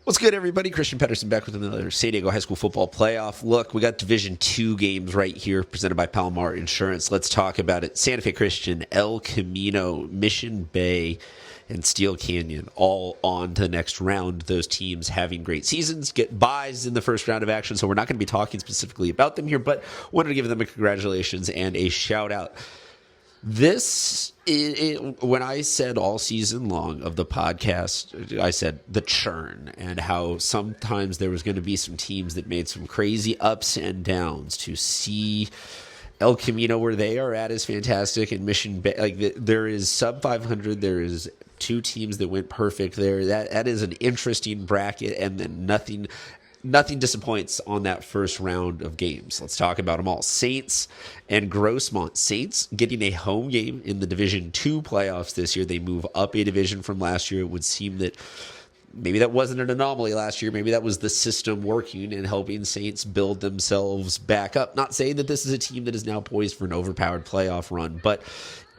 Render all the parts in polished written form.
What's good, everybody? Christian Pedersen back with another San Diego High School football playoff look. We got Division II games right here presented by Palomar Insurance. Let's talk about it. Santa Fe Christian, El Camino, Mission Bay, and Steel Canyon all on to the next round. Those teams having great seasons, get buys in the first round of action, so we're not going to be talking specifically about them here, but wanted to give them a congratulations and a shout out. This when I said all season long of the podcast, I said the churn and how sometimes there was going to be some teams that made some crazy ups and downs. To see El Camino where they are at is fantastic, and Mission Bay, like there is sub 500. There is two teams that went perfect there. That is an interesting bracket, and then nothing disappoints on that first round of games. Let's talk about them all. Saints and Grossmont. Saints getting a home game in the Division II playoffs this year. They move up a division from last year. It would seem that maybe that wasn't an anomaly last year. Maybe that was the system working and helping Saints build themselves back up. Not saying that this is a team that is now poised for an overpowered playoff run, but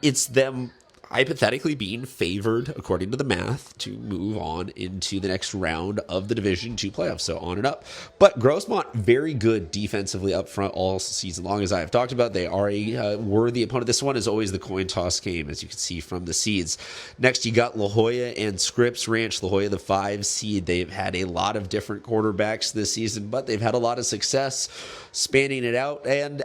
it's them hypothetically being favored, according to the math, to move on into the next round of the Division II playoffs, so on and up. But Grossmont, very good defensively up front all season long, as I have talked about. They are a worthy opponent. This one is always the coin toss game, as you can see from the seeds. Next, you got La Jolla and Scripps Ranch. La Jolla, the 5 seed. They've had a lot of different quarterbacks this season, but they've had a lot of success spanning it out, and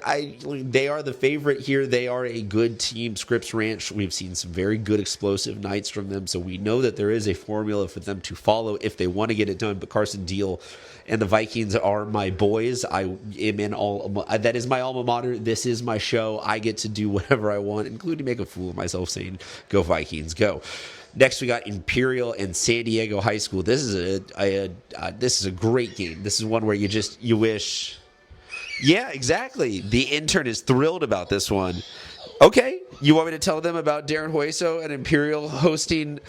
they are the favorite here. They are a good team. Scripps Ranch, we've seen some very good explosive nights from them, so we know that there is a formula for them to follow if they want to get it done. But Carson Deal and the Vikings are my boys. I am in that is my alma mater. This is my show. I get to do whatever I want, including make a fool of myself saying, go Vikings, go. Next, we got Imperial and San Diego High School. This is a great game. This is one where you wish. Yeah, exactly. The intern is thrilled about this one. Okay, you want me to tell them about Darren Hueso and Imperial hosting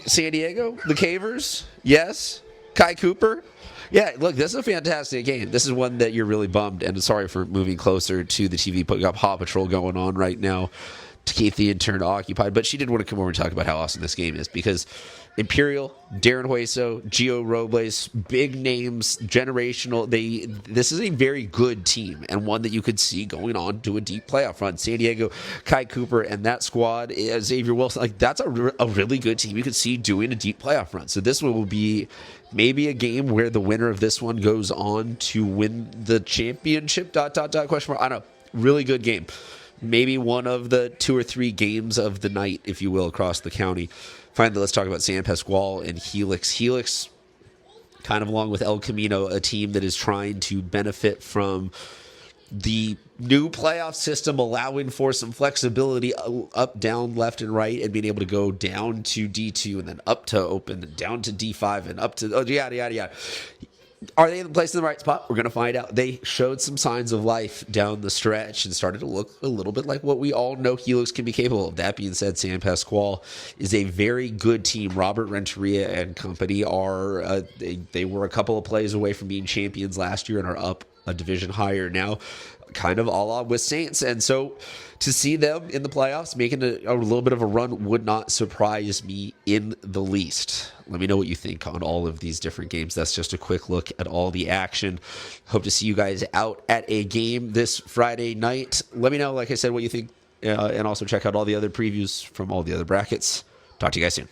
San Diego, the Cavers? Yes, Kai Cooper. Yeah, look, this is a fantastic game. This is one that you're really bummed, and sorry for moving closer to the TV. Putting up Paw Patrol going on right now to keep the intern occupied, but she did want to come over and talk about how awesome this game is, because Imperial, Darren Hueso, Gio Robles, big names, generational. This is a very good team, and one that you could see going on to a deep playoff run. San Diego, Kai Cooper, and that squad, Xavier Wilson, like that's a really good team you could see doing a deep playoff run. So this one will be maybe a game where the winner of this one goes on to win the championship, ... question mark. I don't know. Really good game. Maybe one of the 2 or 3 games of the night, if you will, across the county. Finally, let's talk about San Pasqual and Helix. Helix, kind of along with El Camino, a team that is trying to benefit from the new playoff system, allowing for some flexibility up, down, left, and right, and being able to go down to D2 and then up to open and down to D5 and up to yada, yada, yada. Are they in the place in the right spot? We're going to find out. They showed some signs of life down the stretch and started to look a little bit like what we all know Helix can be capable of. That being said, San Pasqual is a very good team. Robert Renteria and company are they were a couple of plays away from being champions last year and are up a division higher now, kind of a la with Saints. And so to see them in the playoffs making a little bit of a run would not surprise me in the least. Let me know what you think on all of these different games. That's just a quick look at all the action. Hope to see you guys out at a game this Friday night. Let me know, like I said, what you think, and also check out all the other previews from all the other brackets. Talk to you guys soon.